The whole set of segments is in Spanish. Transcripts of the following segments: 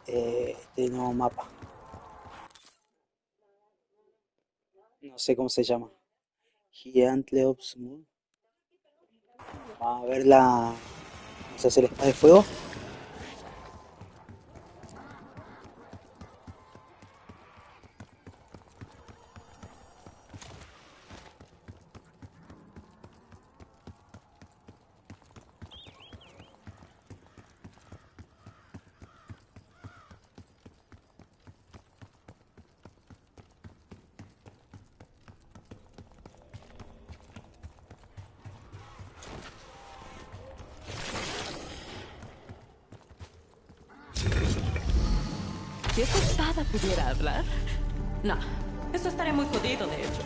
este nuevo mapa. No sé cómo se llama. Gigantle Ops Moon. Vamos a ver la. Vamos a hacer espada de fuego. Si esta espada pudiera hablar... No, eso estaría muy jodido, de hecho.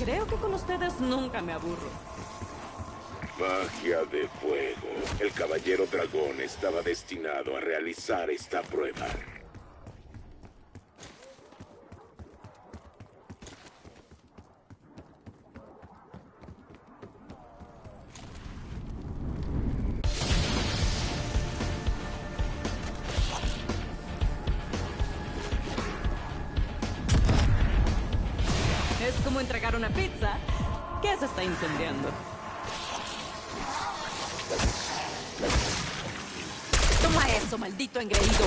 Creo que con ustedes nunca me aburro. Magia de fuego. El caballero dragón estaba destinado a realizar esta prueba. Es como entregar una pizza que se está incendiando. Toma eso, maldito engreído.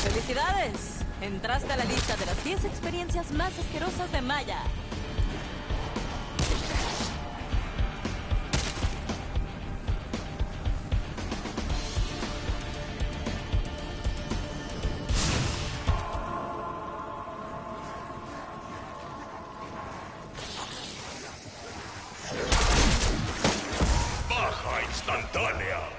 ¡Felicidades! Entraste a la lista de las 10 experiencias más asquerosas de Maya. ¡Baja instantánea!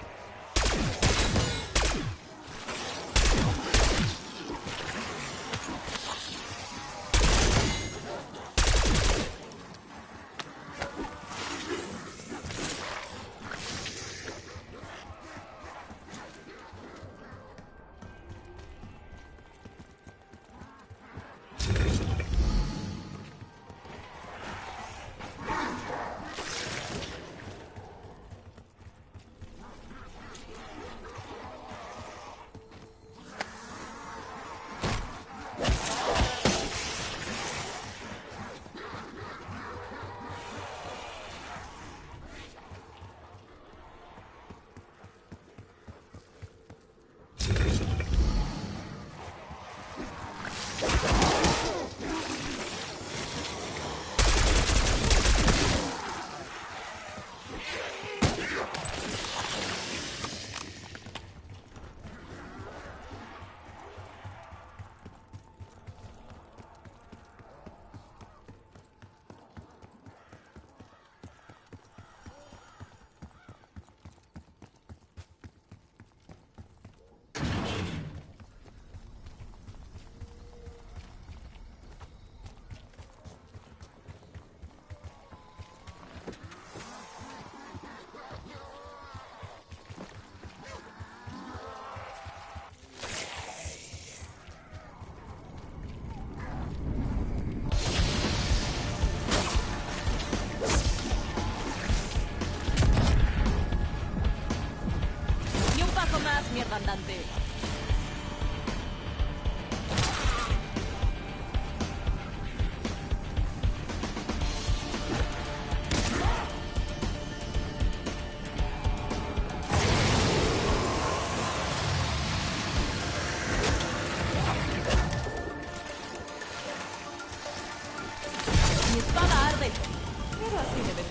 Ni un paso más, mierda andante.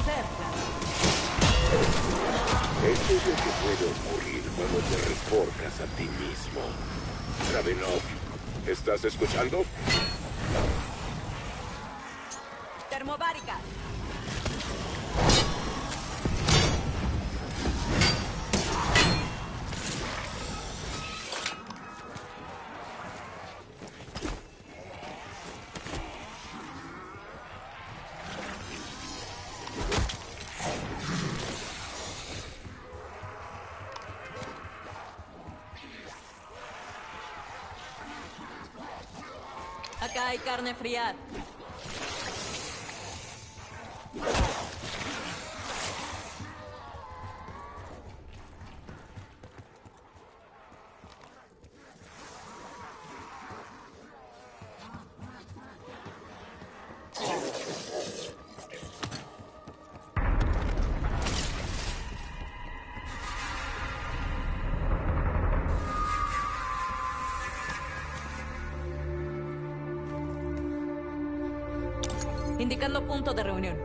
ser, claro. Esto es lo que puede ocurrir cuando te reforjas a ti mismo. Dravenov, ¿estás escuchando? Termobárica. Acá hay carne fría. Indicando punto de reunión.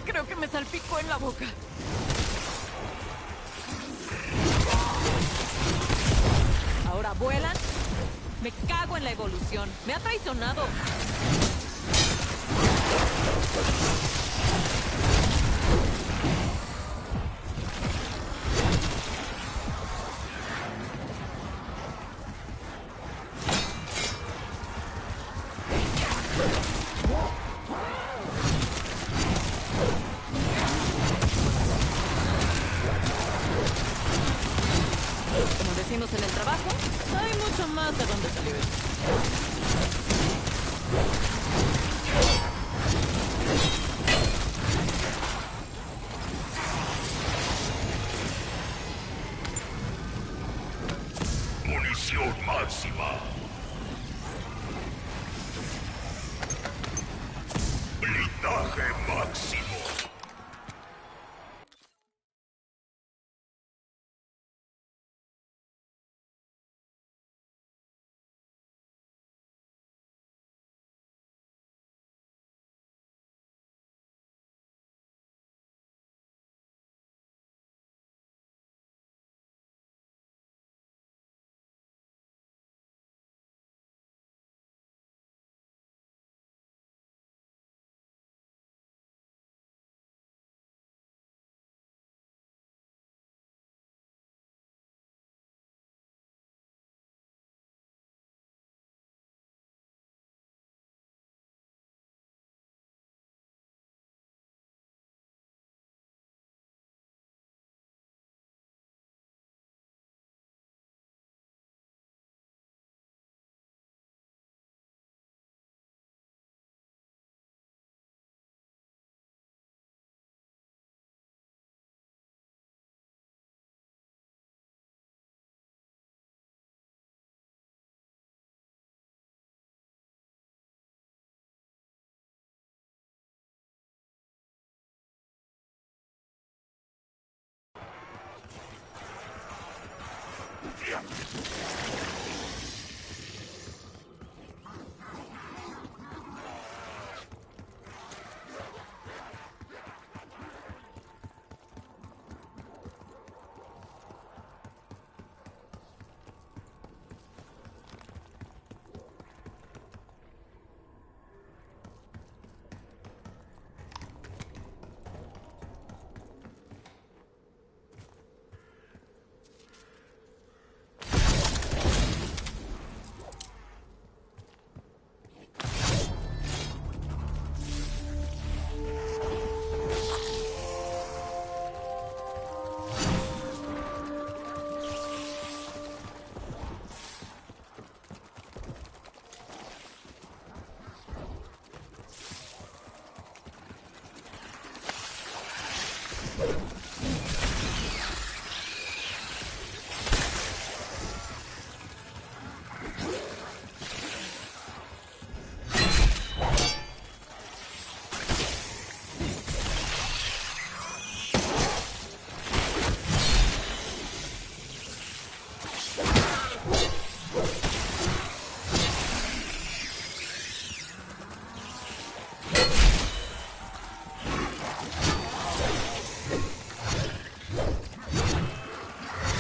Creo que me salpicó en la boca. Ahora vuelan. Me cago en la evolución. Me ha traicionado. Como decimos en el trabajo, hay mucho más de dónde salir. Munición máxima. Blindaje máximo.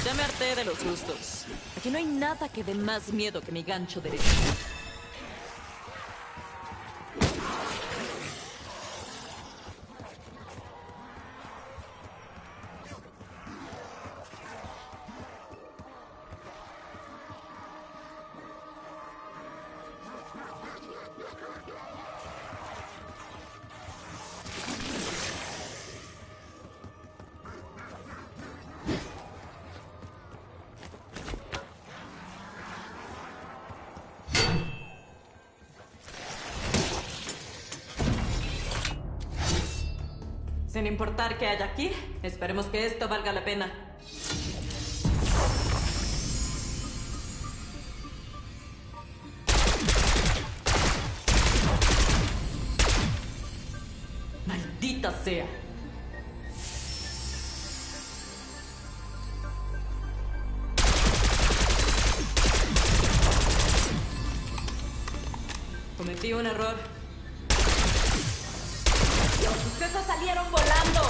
Ya me harté de los sustos. Aquí no hay nada que dé más miedo que mi gancho derecho. Sin importar qué haya aquí, esperemos que esto valga la pena. ¡Maldita sea! Cometí un error. ¡Los sujetos salieron volando!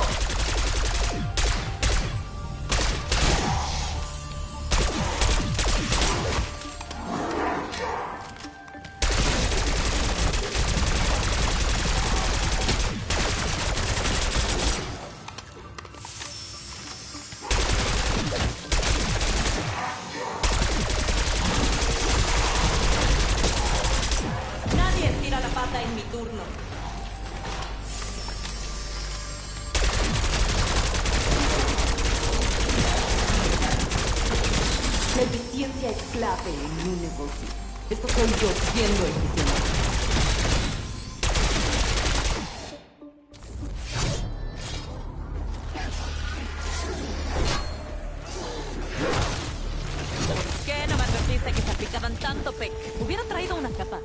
Nadie estira la pata en mi turno. La eficiencia es clave en un negocio. Esto soy yo siendo eficiente. ¿Por qué no me advertiste que salpicaban tanto, Peck? Hubiera traído una capa.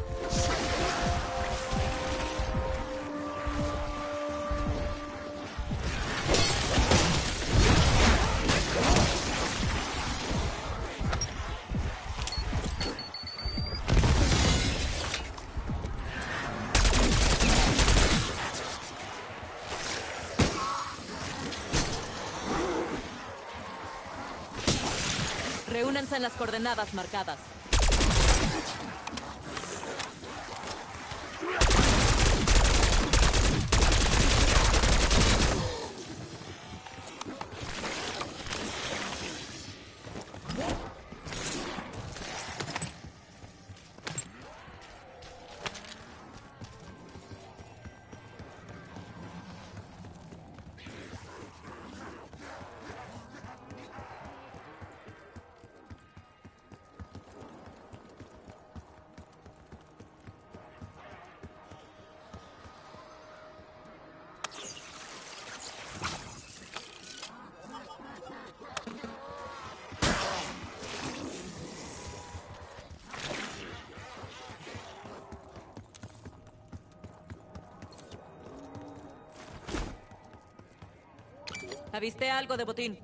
Reúnanse en las coordenadas marcadas. Avisté algo de botín.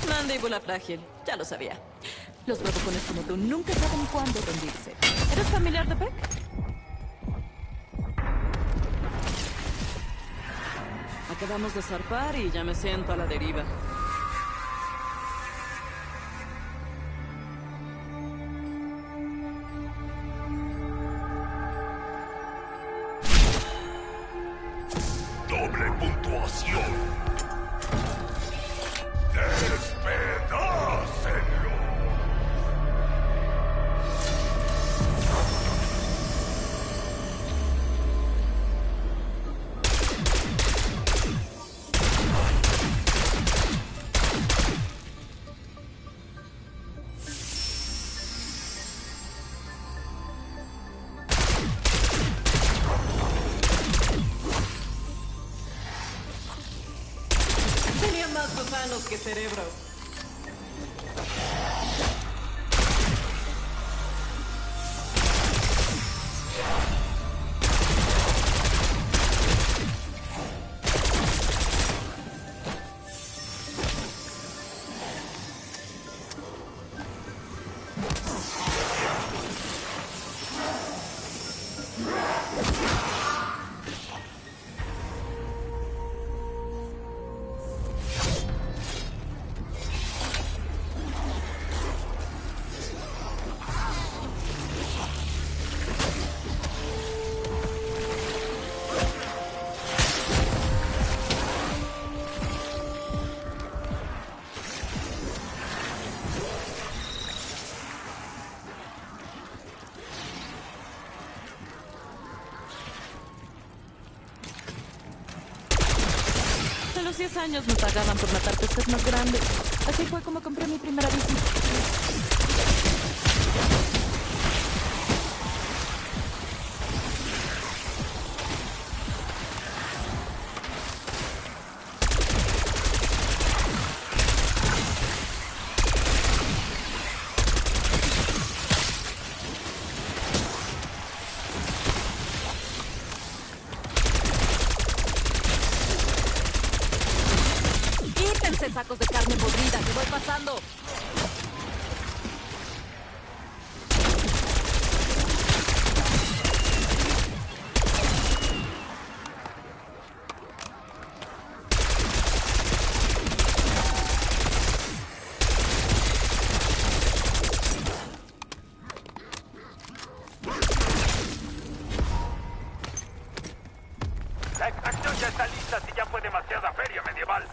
Mandíbula frágil, ya lo sabía. Los bravucones como tú nunca saben cuándo rendirse. ¿Eres familiar de Peck? Acabamos de zarpar y ya me siento a la deriva. Doble puntuación. Despedácenlo. Tenía más gusanos que cerebro. A los 10 años me pagaban por matar peces más grandes. Así fue como compré mi primera bici. Quítense sacos de carne podrida, que voy pasando. La extracción ya está lista si ya fue demasiada feria medieval.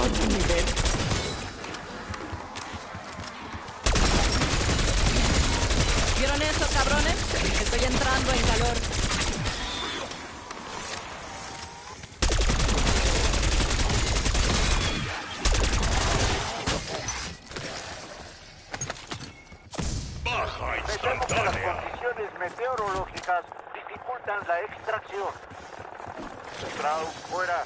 otro nivel. ¿Vieron eso, cabrones? Estoy entrando en calor. Baja Me temo que las instantánea. condiciones meteorológicas dificultan la extracción. Strauss, fuera.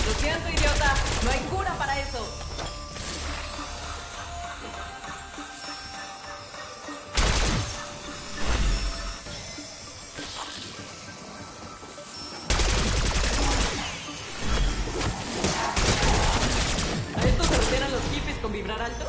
Lo siento, idiota. No hay cura para eso. ¿A esto se refieren los hippies con vibrar alto?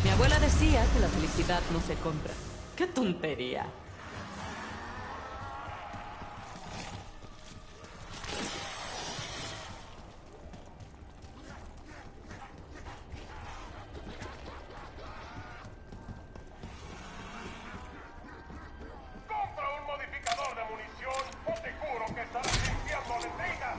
Mi abuela decía que la felicidad no se compra. ¡Qué tontería! Compra un modificador de munición o te juro que estarás limpiando letrinas.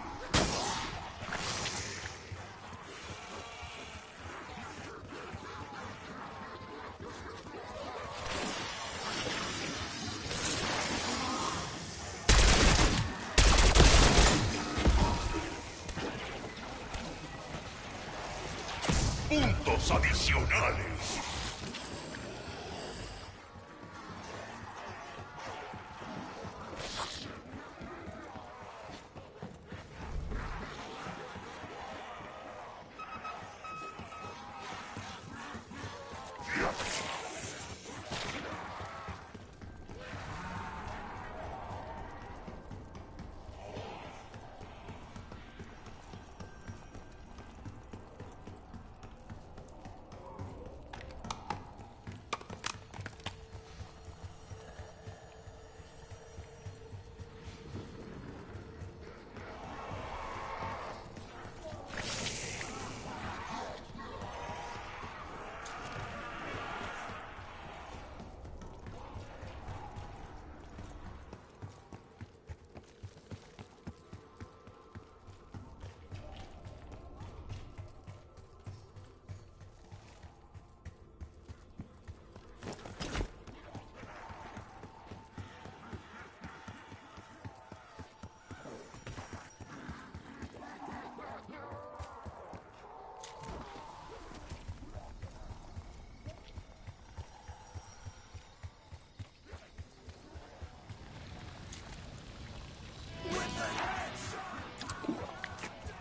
Puntos adicionales.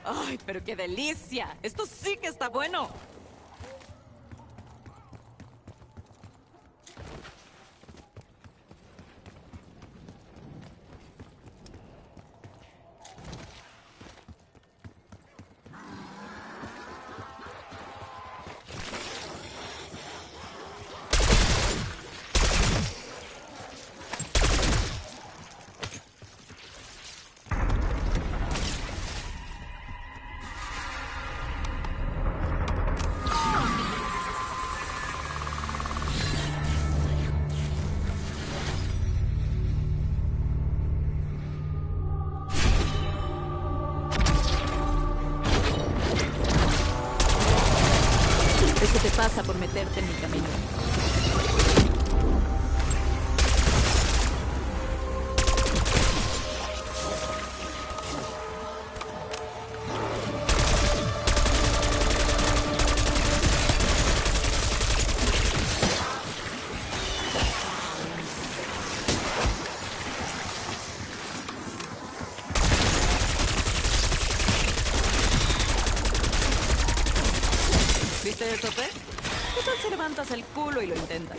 ¡Ay, pero qué delicia! ¡Esto sí que está bueno! meterte en mi camino. ¿Viste eso, P? ¿Qué tal si levantas el culo y lo intentas?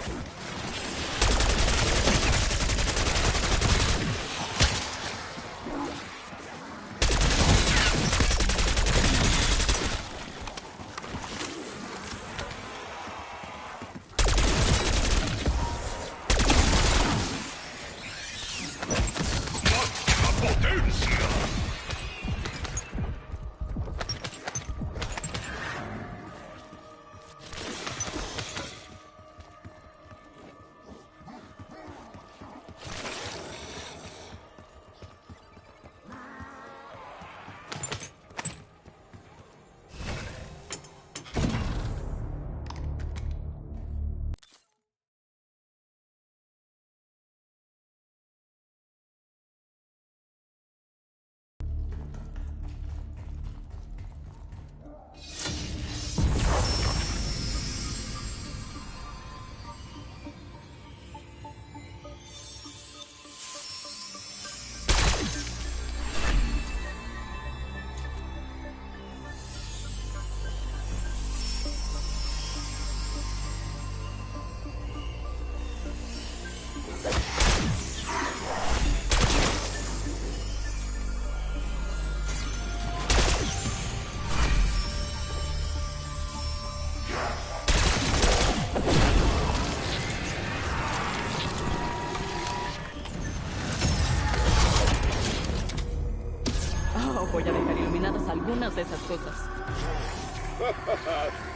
Oh, voy a dejar iluminadas algunas de esas cosas.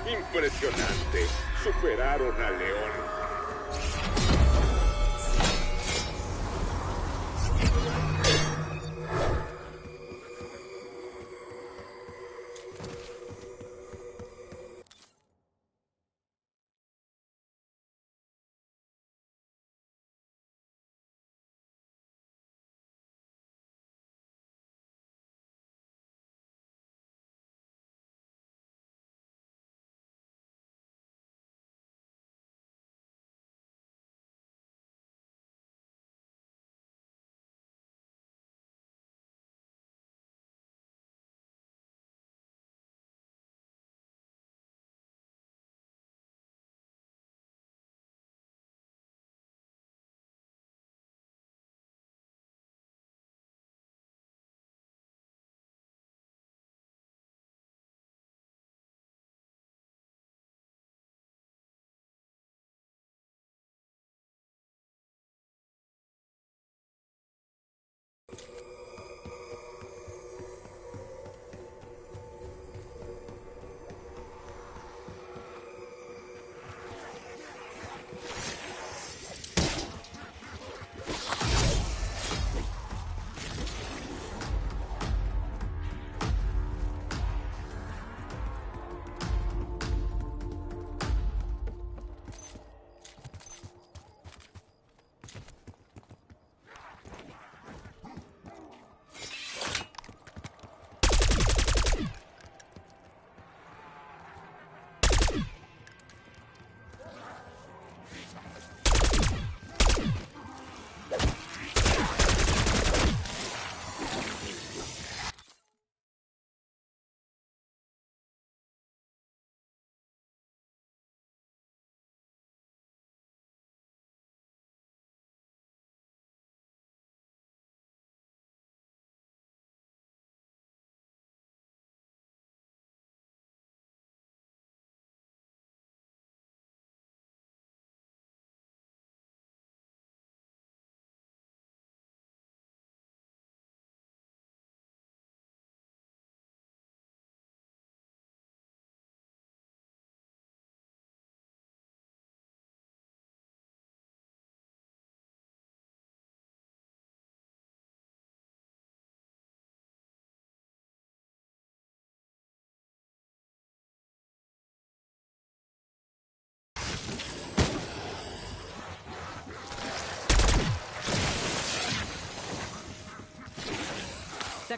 Impresionante. Superaron a León.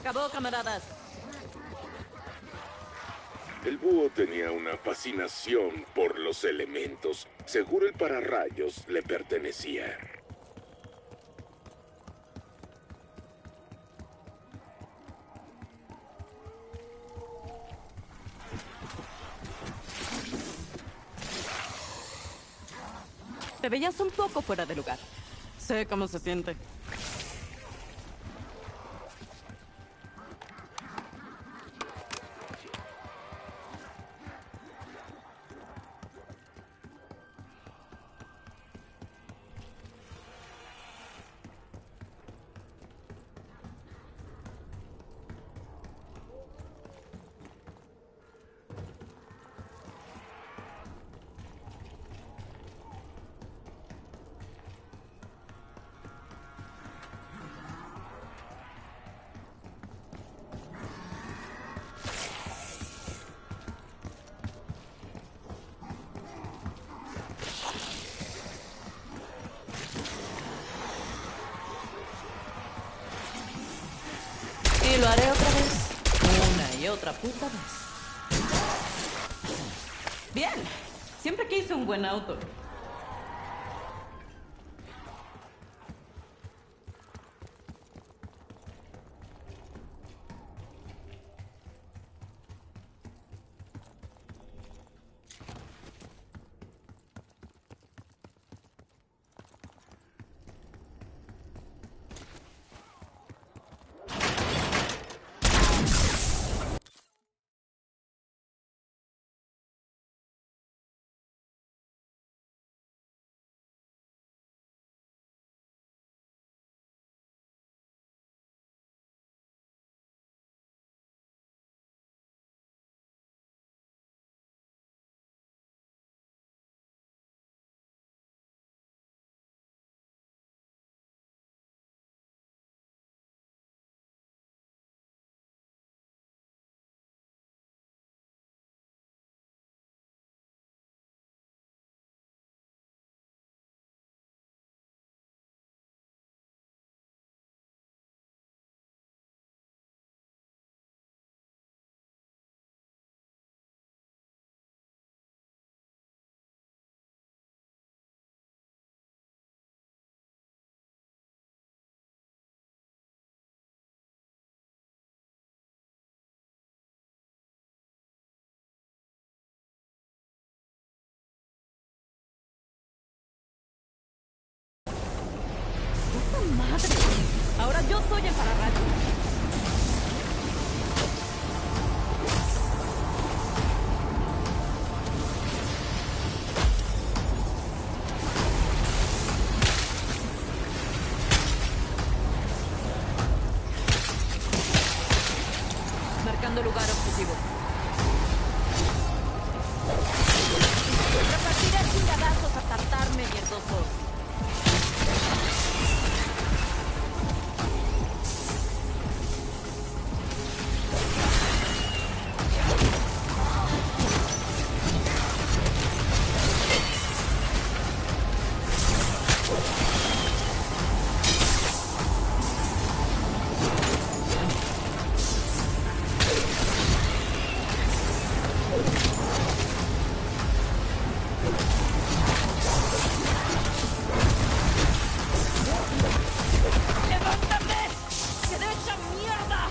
acabó, camaradas. El búho tenía una fascinación por los elementos. Seguro el pararrayos le pertenecía. Te veías un poco fuera de lugar. Sé cómo se siente. Y lo haré otra vez. Una y otra puta vez. Bien. Siempre quise un buen auto. ¡Puta madre! Ahora yo soy el pararrayos. Marcando lugar objetivo. Repartiré chingadazos a tartarme, mierdosos. ¡Levántame! ¡Quedé hecha mierda!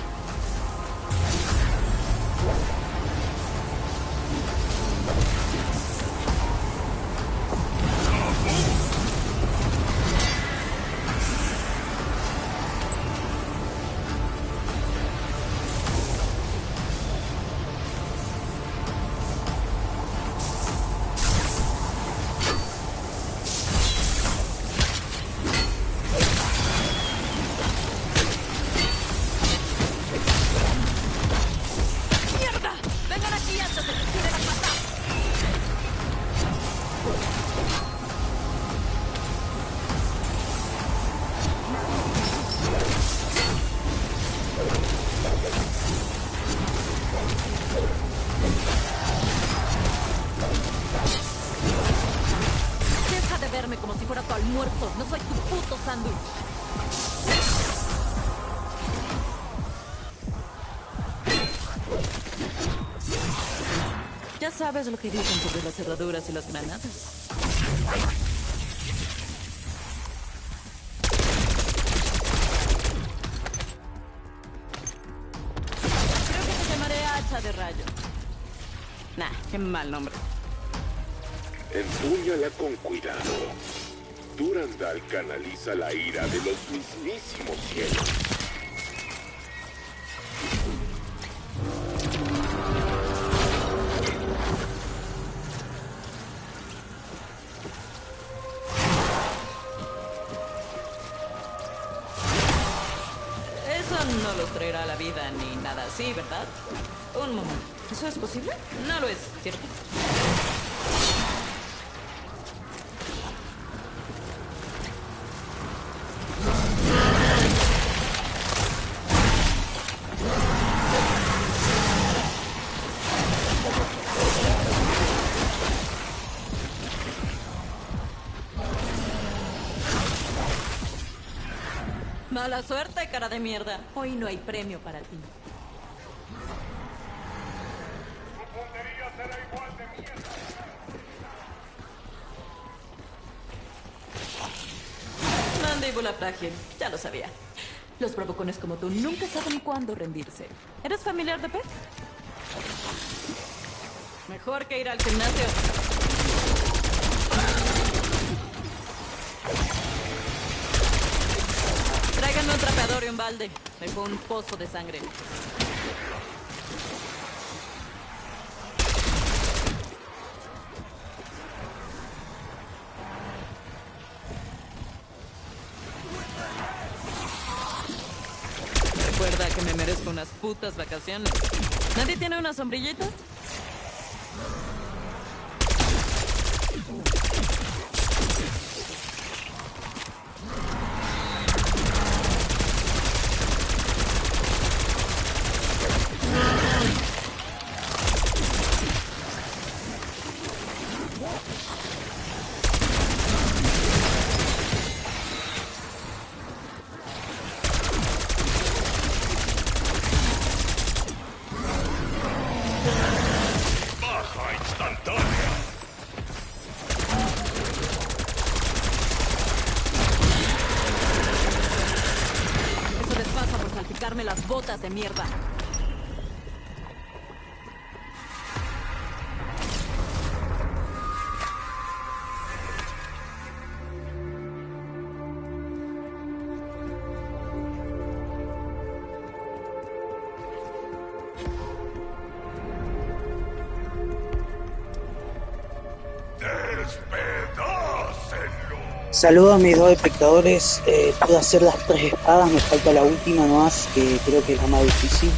¡Mierda! ¡Vengan aquí antes de que tiren a matar! Deja de verme como si fuera tu almuerzo. No soy tu puto sándwich. sabes lo que dicen sobre las cerraduras y las granadas. Creo que te llamaré hacha de rayo. Nah, qué mal nombre. Empúñala con cuidado. Durandal canaliza la ira de los mismísimos cielos. Eso no los traerá a la vida ni nada así, ¿verdad? Un momento. ¿Eso es posible? No lo es, ¿cierto? Mala suerte, cara de mierda. Hoy no hay premio para ti. Mandíbula frágil, ya lo sabía. Los bravucones como tú nunca saben cuándo rendirse. ¿Eres familiar de Peck? Mejor que ir al gimnasio. Tráiganme un trapeador y un balde. Dejó un pozo de sangre. Recuerda que me merezco unas putas vacaciones. ¿Nadie tiene una sombrillita? Eso les pasa por salpicarme las botas de mierda. Saludos a mis dos espectadores. Pude hacer las 3 espadas, me falta la última nomás, que creo que es la más difícil.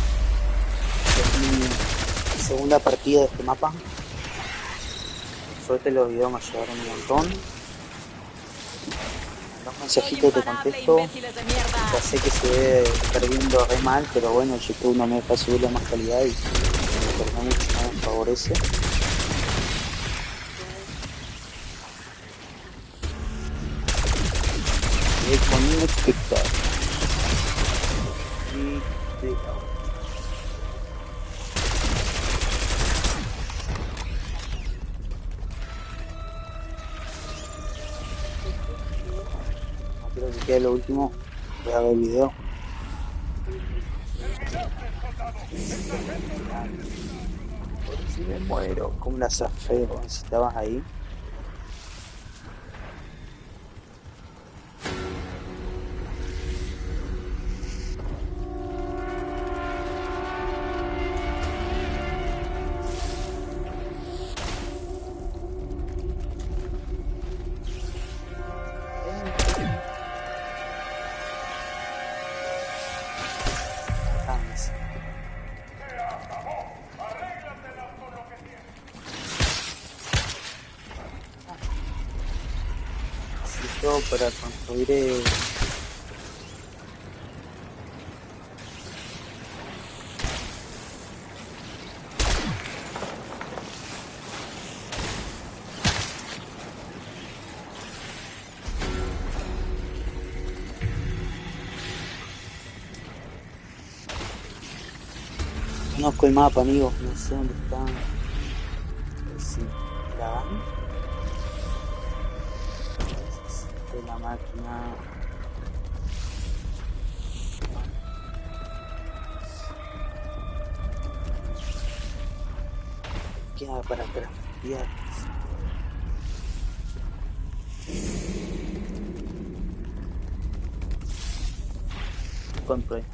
Es mi segunda partida de este mapa. Por suerte los videos me ayudaron un montón. Dos mensajitos de contexto. Ya sé que se ve perdiendo re mal, pero bueno, YouTube no me deja subir la más calidad y por lo mucho no me favorece. Con un espectador. Creo que queda lo último. Voy a ver el video. Por si me muero. ¿Cómo la zafé? Si estabas ahí. Para construir conozco el mapa, amigos, no sé dónde está. de la máquina. Queda para craftear. Control.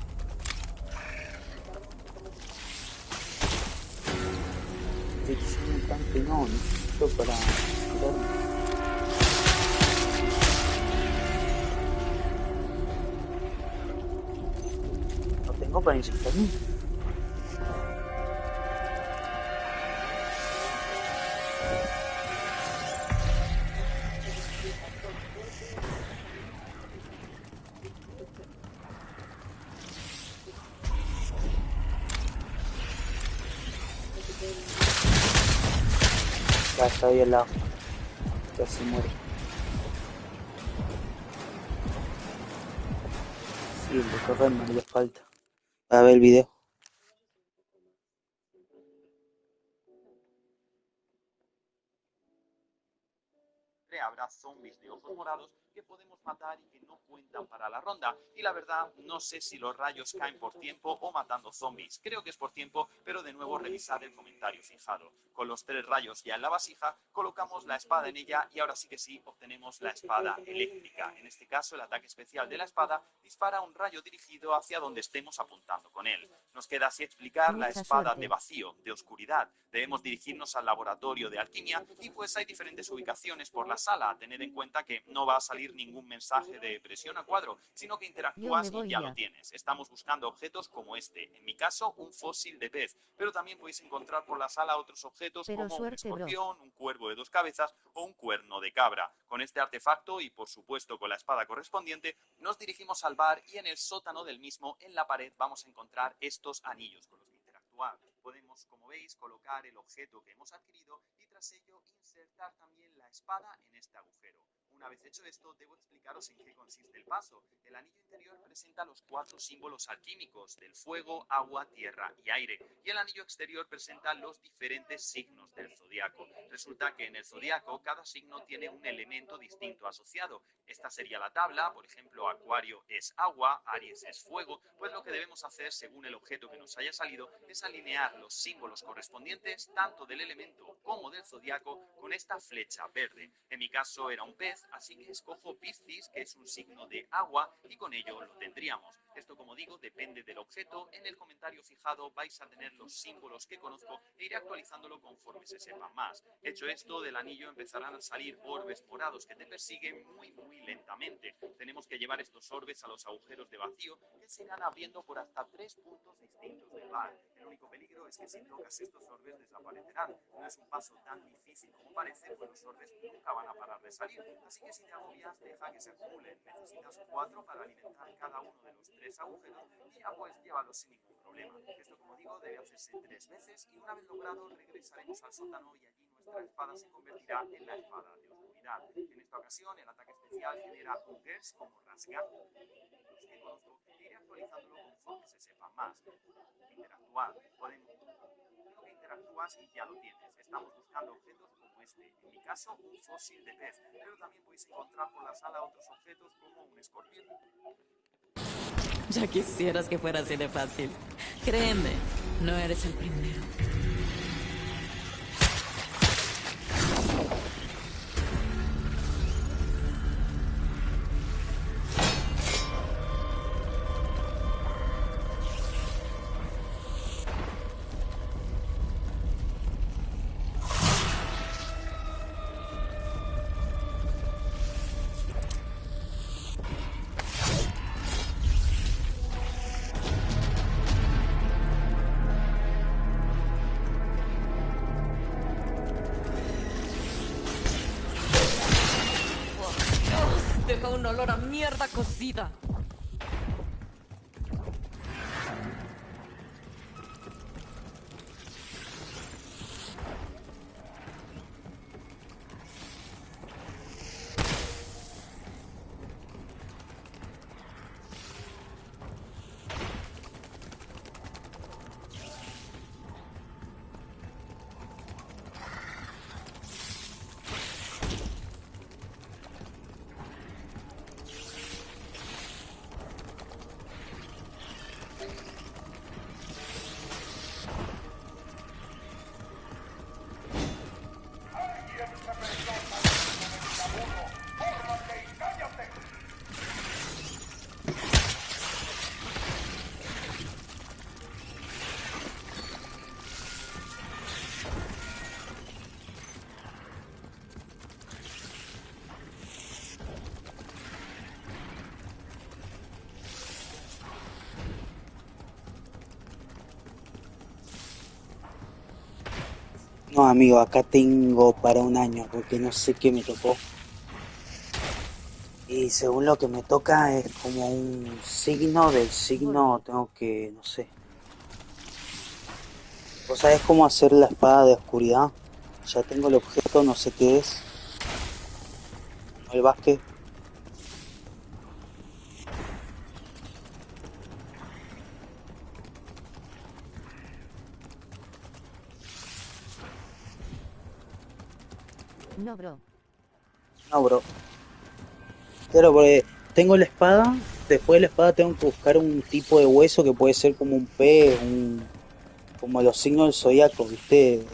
Un tanque no, necesito para curarme. No tengo para inyectarme. Ya está ahí al lado. Ya se muere. Sí, el de correr no le falta. A ver el video. Habrá zombies de ojos morados que podemos matar y que no cuentan para la ronda. Y la verdad, no sé si los rayos caen por tiempo o matando zombies. Creo que es por tiempo, pero de nuevo revisad el comentario fijado. Con los 3 rayos ya en la vasija, colocamos la espada en ella y ahora sí que sí, obtenemos la espada eléctrica. En este caso, el ataque especial de la espada dispara un rayo dirigido hacia donde estemos apuntando con él. Nos queda así explicar la espada de vacío, de oscuridad. Debemos dirigirnos al laboratorio de alquimia y pues hay diferentes ubicaciones por la sala. Tened en cuenta que no va a salir ningún mensaje de presión a cuadro, sino que interactúas y ya lo tienes. Estamos buscando objetos como este. En mi caso, un fósil de pez, pero también podéis encontrar por la sala otros objetos como un escorpión, un cuervo de 2 cabezas o un cuerno de cabra. Con este artefacto y por supuesto con la espada correspondiente, nos dirigimos al bar y en el sótano del mismo, en la pared, vamos a encontrar estos anillos con los que interactuar. Podemos, como veis, colocar el objeto que hemos adquirido y tras ello insertar también la espada en este agujero. Una vez hecho esto, debo explicaros en qué consiste el paso. El anillo interior presenta los 4 símbolos alquímicos del fuego, agua, tierra y aire, y el anillo exterior presenta los diferentes signos del zodiaco. Resulta que en el zodiaco cada signo tiene un elemento distinto asociado. Esta sería la tabla, por ejemplo, Acuario es agua, Aries es fuego, pues lo que debemos hacer según el objeto que nos haya salido es alinear los símbolos correspondientes tanto del elemento como del zodiaco con esta flecha verde. En mi caso era un pez, así que escojo Piscis, que es un signo de agua, y con ello lo tendríamos. Esto, como digo, depende del objeto. En el comentario fijado vais a tener los símbolos que conozco e iré actualizándolo conforme se sepan más. Hecho esto, del anillo empezarán a salir orbes morados que te persiguen muy lentamente. Tenemos que llevar estos orbes a los agujeros de vacío que se irán abriendo por hasta 3 puntos distintos del bar. El único peligro es que si tocas estos orbes desaparecerán. No es un paso tan difícil como parece, pues los orbes nunca van a parar de salir. Así que si te agobias, deja que se acumulen. Necesitas 4 para alimentar cada uno de los 3 agujeros y ya pues llévalos sin ningún problema. Esto, como digo, debe hacerse 3 veces y una vez logrado regresaremos al sótano y allí nuestra espada se convertirá en la espada de oscuridad. En esta ocasión el ataque especial genera bunkers como rasgar, los que conozco, e iré actualizándolo conforme se sepa más. Interactuar, podemos, lo que interactúas y ya lo tienes. Estamos buscando objetos como este, en mi caso un fósil de pez, pero también podéis encontrar por la sala otros objetos como un escorpión. Ya quisieras que fuera así de fácil. Créeme, no eres el primero. Deja un olor a mierda cocida. No, amigo, acá tengo para un año, porque no sé qué me tocó. Y según lo que me toca es como un signo, del signo tengo que, no sé. ¿Vos sabés cómo hacer la espada de oscuridad? Ya tengo el objeto, no sé qué es. El Vázquez. No, bro. No, bro. Claro, porque tengo la espada, después de la espada tengo que buscar un tipo de hueso que puede ser como un pez, como los signos del zodiaco, ¿viste?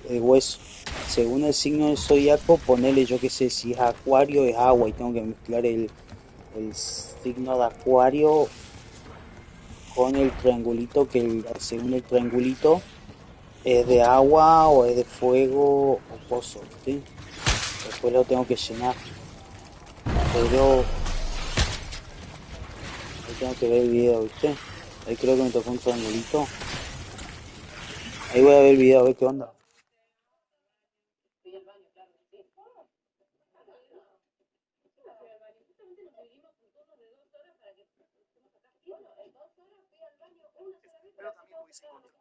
El hueso. Según el signo del zodiaco, ponele, yo qué sé, si es acuario, es agua, y tengo que mezclar el signo de acuario con el triangulito, según el triangulito es de agua o es de fuego o coso, ¿viste? Después lo tengo que llenar, pero ahí tengo que ver el video, ¿viste? Ahí creo que me tocó un triangulito. Ahí voy a ver el video, a ver qué onda. Pero también podéis encontrar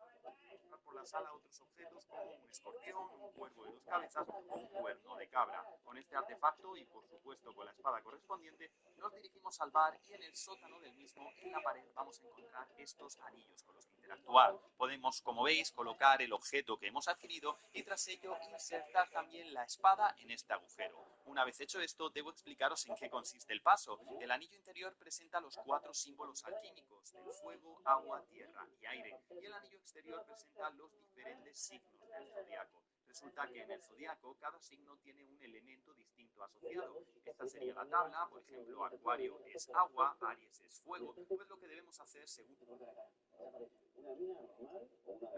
por la sala otros objetos como un escorpión, un cuervo de dos cabezas o un cuerno de cabra. Con este artefacto y por supuesto con la espada correspondiente, nos dirigimos al bar y en el sótano del mismo, en la pared, vamos a encontrar estos anillos con los que interactuar. Podemos, como veis, colocar el objeto que hemos adquirido y tras ello insertar también la espada en este agujero. Una vez hecho esto, debo explicaros en qué consiste el paso. El anillo interior presenta los 4 símbolos alquímicos del fuego, agua, tierra y aire, y el anillo exterior presenta los diferentes signos del zodiaco. Resulta que en el zodiaco cada signo tiene un elemento distinto asociado. Esta sería la tabla, por ejemplo, Acuario es agua, Aries es fuego, pues lo que debemos hacer según el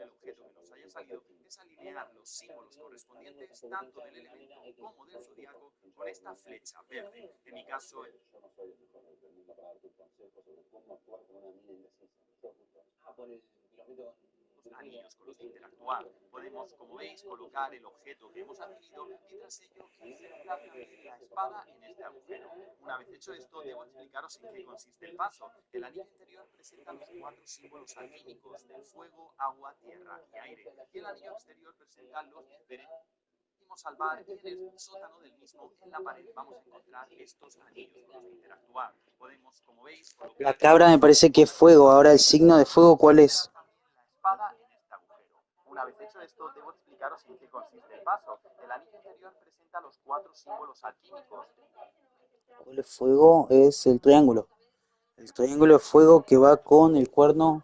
objeto que nos haya salido es alinear los símbolos correspondientes tanto del elemento como del zodiaco con esta flecha verde. En mi caso, los anillos con los que interactuar. Podemos, como veis, colocar el objeto que hemos adquirido y tras ello insertar también la espada en este agujero. Una vez hecho esto, debo explicaros en qué consiste el paso. El anillo interior presenta los 4 símbolos alquímicos del fuego, agua, tierra y aire, y el anillo exterior presenta los diferentes al bar y en el sótano del mismo, en la pared, vamos a encontrar estos anillos con los que interactuar. Podemos, como veis, La colocar cabra me parece que es fuego. Ahora el signo de fuego, ¿cuál es? la espada en este agujero. Una vez hecho esto, debo explicaros en qué consiste el paso. El anillo interior presenta los 4 símbolos alquímicos. El fuego es el triángulo. El triángulo de fuego que va con el cuerno.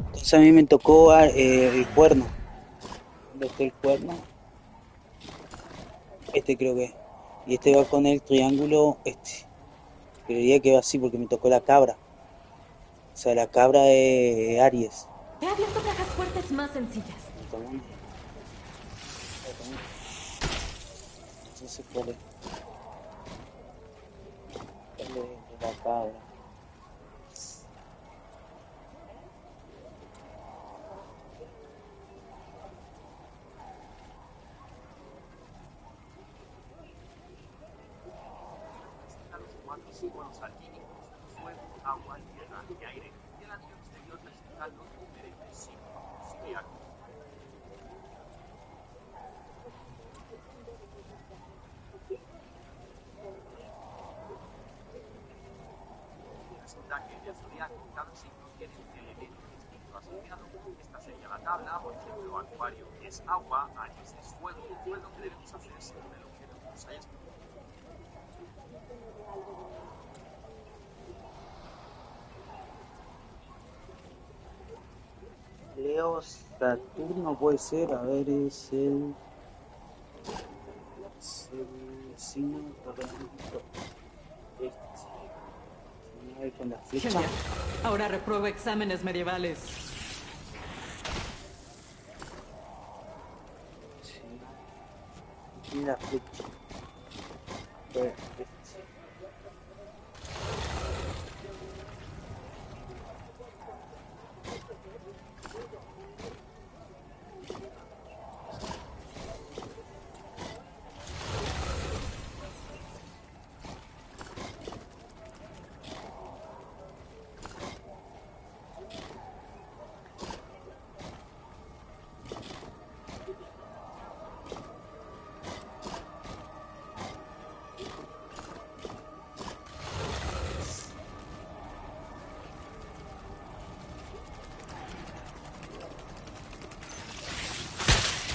Entonces a mí me tocó el cuerno. ¿Dónde está el cuerno? Este creo que es. Y este va con el triángulo este. Creería que va así porque me tocó la cabra. O sea, la cabra es Aries. He abierto cajas fuertes más sencillas. No sé cuál es. ¿Cuál es la cabra? Presenta los 4 símbolos alquímicos: fuego, agua, tierra y aire. Y el anillo exterior presenta los diferentes signos del zodiaco. Resulta que en el zodiaco cada signo tiene un elemento distinto asociado. Esta sería la tabla, por ejemplo, Acuario es agua, Aries es fuego, pues lo que debemos hacer según el objeto que nos haya escrito. Leo Saturno puede ser, a ver, es el signo correcto. A ver con la flecha. Genial. Ahora repruebo exámenes medievales. Sí. Tiene la flecha. A ver,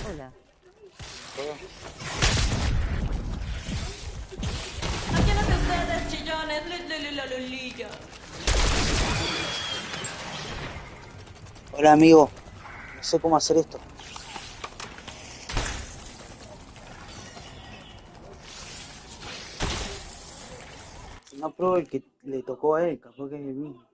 Hola. ¿A quiénes de ustedes, chillones? Lulililililililillo. Hola amigo, no sé cómo hacer esto. No pruebo el que le tocó a él, capaz que es el mismo.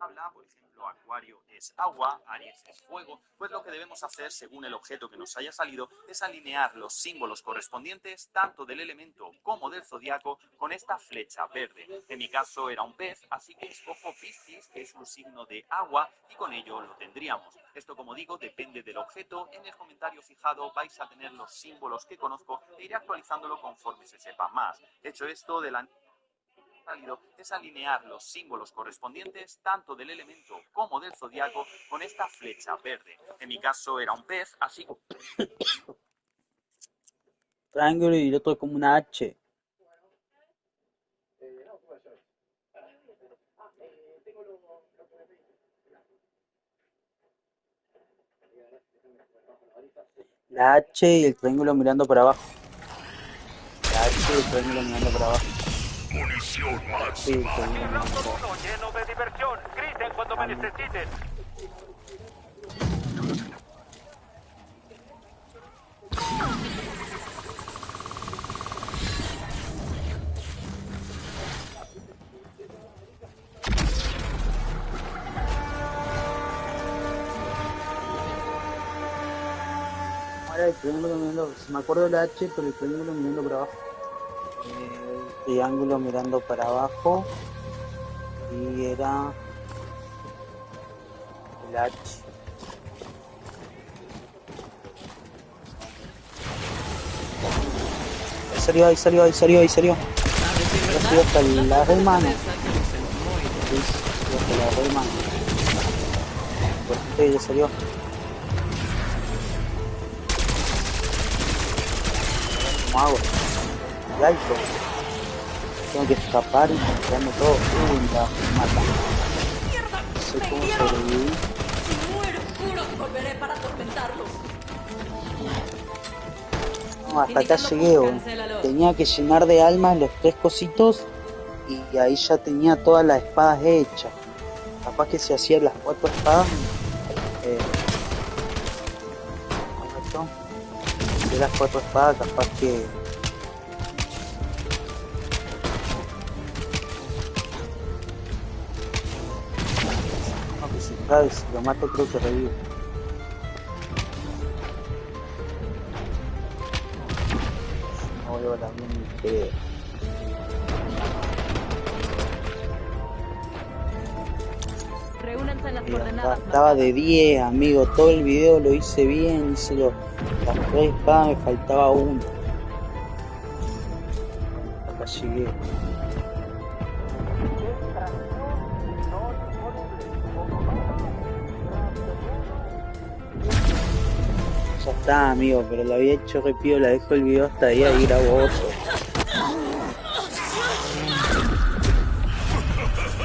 Habla, por ejemplo, Acuario es agua, Aries es fuego, pues lo que debemos hacer según el objeto que nos haya salido es alinear los símbolos correspondientes tanto del elemento como del zodiaco con esta flecha verde. En mi caso era un pez, así que escojo Piscis, que es un signo de agua, y con ello lo tendríamos. Esto, como digo, depende del objeto. En el comentario fijado vais a tener los símbolos que conozco e iré actualizándolo conforme se sepa más. Hecho esto, de la válido es alinear los símbolos correspondientes tanto del elemento como del zodiaco con esta flecha verde. En mi caso era un pez, así que Triángulo y el otro es como una H. La H y el triángulo mirando para abajo. La H y el triángulo mirando para abajo. Munición Sí, el máxima. triángulo mirando para abajo. Uno lleno de diversión. Griten cuando me necesiten. Ahora el triángulo mirando, me acuerdo de la H, pero el triángulo mirando para abajo. El triángulo mirando para abajo. Y era el H. Ahí salió. A decir Ya verdad, salió hasta la foto de hermana. cabeza que luce muy bien. Sí, salió hasta la hermana. Pues sí, ya salió. ¿Cómo hago? Y alto. Tengo que escapar y tirarme todo. La mata. ¡Mierda! No sé ¡Me cómo hirieron! sobrevivir. Si muero, juro que volveré para atormentarlos. No, hasta acá Indicando llegué, punto, weón. cancélalo. Tenía que llenar de almas los 3 cositos y ahí ya tenía todas las espadas hechas. Capaz que si hacía las 4 espadas, con esto, de las 4 espadas, capaz que no, que si cae, si lo mato creo que revive. No veo la bien ni pedo. Reúnanse en las Mira, coordenadas estaba de marcadas. 10, amigo. Todo el video lo hice bien. Hice las 3 espadas, me faltaba una. Acá llegué. Ya está, amigo, pero lo había hecho re piola. Dejo el video hasta ahí y grabo otro.